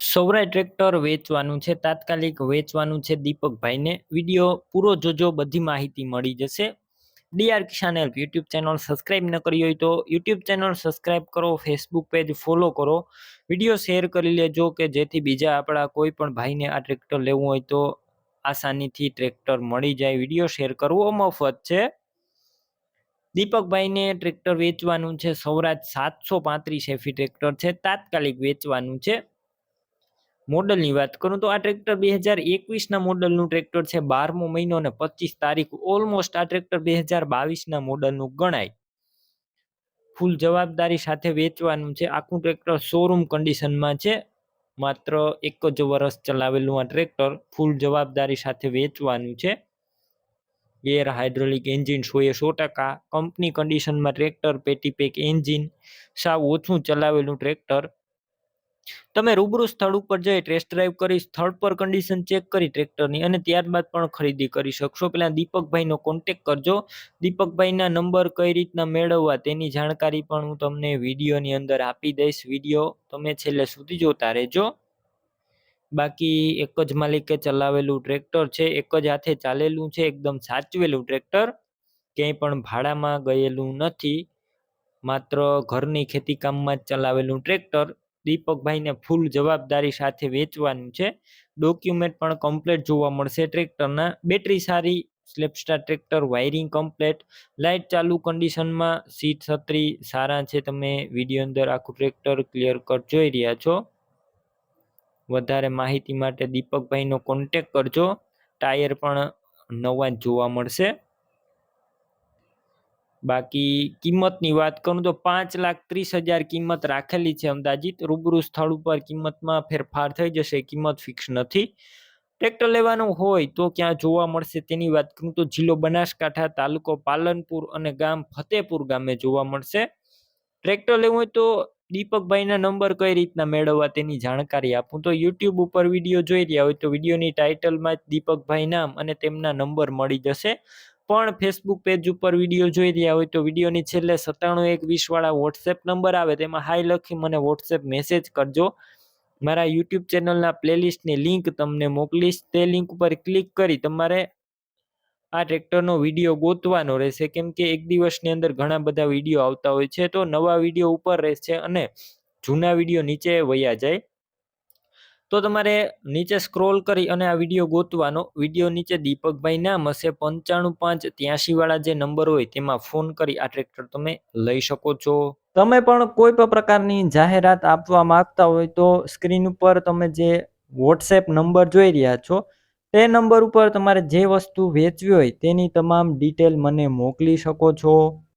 Swaraj tractor વેચવાનું છે, તાત્કાલિક વેચવાનું છે દીપકભાઈને. વિડીયો પૂરો જોજો, બધી માહિતી મળી જશે. ડીઆર કિસાન હેલ્પ યુટ્યુબ ચેનલ સબસ્ક્રાઇબ ન કરી હોય તો યુટ્યુબ ચેનલ સબસ્ક્રાઇબ કરો, ફેસબુક પેજ ફોલો કરો, વિડીયો શેર કરી લેજો કે જેથી બીજા આપણા કોઈ પણ ભાઈને આ ટ્રેક્ટર લેવું હોય તો આસાનીથી ટ્રેક્ટર મળી જાય. વિડીયો શેર કરવો મફત છે. દીપકભાઈને ટ્રેક્ટર વેચવાનું છે. સૌરાજ 735 એફી ટ્રેક્ટર છે, તાત્કાલિક વેચવાનું છે. મોડલની વાત કરું તો આ ટ્રેક્ટર 2021ના મોડલનું ટ્રેક્ટર છે. 12મો મહિનો અને 25 તારીખ. ઓલમોસ્ટ આ ટ્રેક્ટર 2022ના મોડલનું ગણાય. ફૂલ જવાબદારી સાથે વેચવાનું છે. આખું ટ્રેક્ટર શોરૂમ કન્ડિશનમાં છે. માત્ર 1 જ વર્ષ ચલાવેલું આ ટ્રેક્ટર ફૂલ જવાબદારી સાથે વેચવાનું છે. ગેર હાઇડ્રોલિક એન્જિન 100% કંપની કન્ડિશનમાં ટ્રેક્ટર, પેટી પેક એન્જિન, સાવ ઓછું ચલાવેલું ટ્રેક્ટર. તમે રૂબરૂ સ્થળ ઉપર જઈ ટેસ્ટ ડ્રાઈવ કરી સ્થળ પર કન્ડિશન ચેક કરી ટ્રેક્ટરની અને ત્યારબાદ પણ ખરીદી કરી શકશો. પહેલા દીપકભાઈનો કોન્ટેક કરજો. દીપકભાઈના નંબર કઈ રીતના મેળવવા તેની જાણકારી પણ હું તમને વિડીયોની અંદર આપી દઈશ. વિડીયો તમે છેલ્લે સુધી જોતા રહેજો. બાકી એક જ માલિકે ચલાવેલું ટ્રેક્ટર છે, એક જ હાથે ચાલેલું છે, એકદમ સાચવેલું ટ્રેક્ટર, ક્યાંય પણ ભાડામાં ગયેલું નથી. માત્ર ઘરની ખેતી કામમાં જ ચલાવેલું ટ્રેક્ટર. દીપકભાઈને ફૂલ જવાબદારી સાથે વેચવાનું છે. ડોક્યુમેન્ટ પણ કમ્પ્લીટ જોવા મળશે ટ્રેક્ટરના. બેટરી સારી, સ્લેપસ્ટાર ટ્રેક્ટર, વાયરિંગ કમ્પ્લીટ, લાઇટ ચાલુ કન્ડિશનમાં, સીટ છત્રી સારા છે. તમે વિડીયો અંદર આખું ટ્રેક્ટર ક્લિયર કટ જોઈ રહ્યા છો. વધારે માહિતી માટે દીપકભાઈનો કોન્ટેક કરજો. ટાયર પણ નવા જ જોવા મળશે. બાકી કિંમતની વાત કરું તો 5,30,000 કિંમત રાખેલી છે અંદાજિત. રૂબરૂ સ્થળ ઉપર કિંમતમાં ફેરફાર થઈ જશે, કિંમત ફિક્સ નથી. ટ્રેક્ટર લેવાનું હોય તો ક્યાં જોવા મળશે તેની વાત કરું તો જિલ્લો બનાસકાંઠા, તાલુકો પાલનપુર અને ગામ ફતેપુર ગામે જોવા મળશે. ટ્રેક્ટર લેવું હોય તો દીપકભાઈના નંબર કઈ રીતના મેળવવા તેની જાણકારી આપું તો યુટ્યુબ ઉપર વિડીયો જોઈ રહ્યા હોય તો વિડીયોની ટાઇટલમાં જ દીપકભાઈ નામ અને તેમના નંબર મળી જશે. પણ ફેસબુક પેજ ઉપર વિડીયો જોઈ રહ્યા હોય તો વિડીયોની છેલ્લે 97 120 વાળા વોટ્સએપ નંબર આવે તેમાં હાઈ લખી મને વોટ્સએપ મેસેજ કરજો. મારા યુટ્યુબ ચેનલના પ્લેલિસ્ટની લિંક તમને મોકલીશ. તે લિંક ઉપર ક્લિક કરી તમારે આ ટ્રેક્ટરનો વિડીયો ગોતવાનો રહેશે, કેમ કે એક દિવસની અંદર ઘણા બધા વિડીયો આવતા હોય છે. તો નવા વિડીયો ઉપર રહેશે અને જૂના વિડીયો નીચે વયા જાય. તો તમારે નીચે સ્ક્રોલ કરી અને આ વિડીયો ગોતવાનો. વિડીયો નીચે દીપકભાઈ નામ હશે. 95 5 83 વાળા જે નંબર હોય તેમાં ફોન કરી આ ટ્રેક્ટર તમે લઈ શકો છો. તમે પણ કોઈ પણ પ્રકારની જાહેરાત આપવા માંગતા હોય તો સ્ક્રીન ઉપર તમે જે વોટ્સએપ નંબર જોઈ રહ્યા છો તે નંબર ઉપર તમારે જે વસ્તુ વેચવી હોય તેની તમામ ડિટેલ મને મોકલી શકો છો.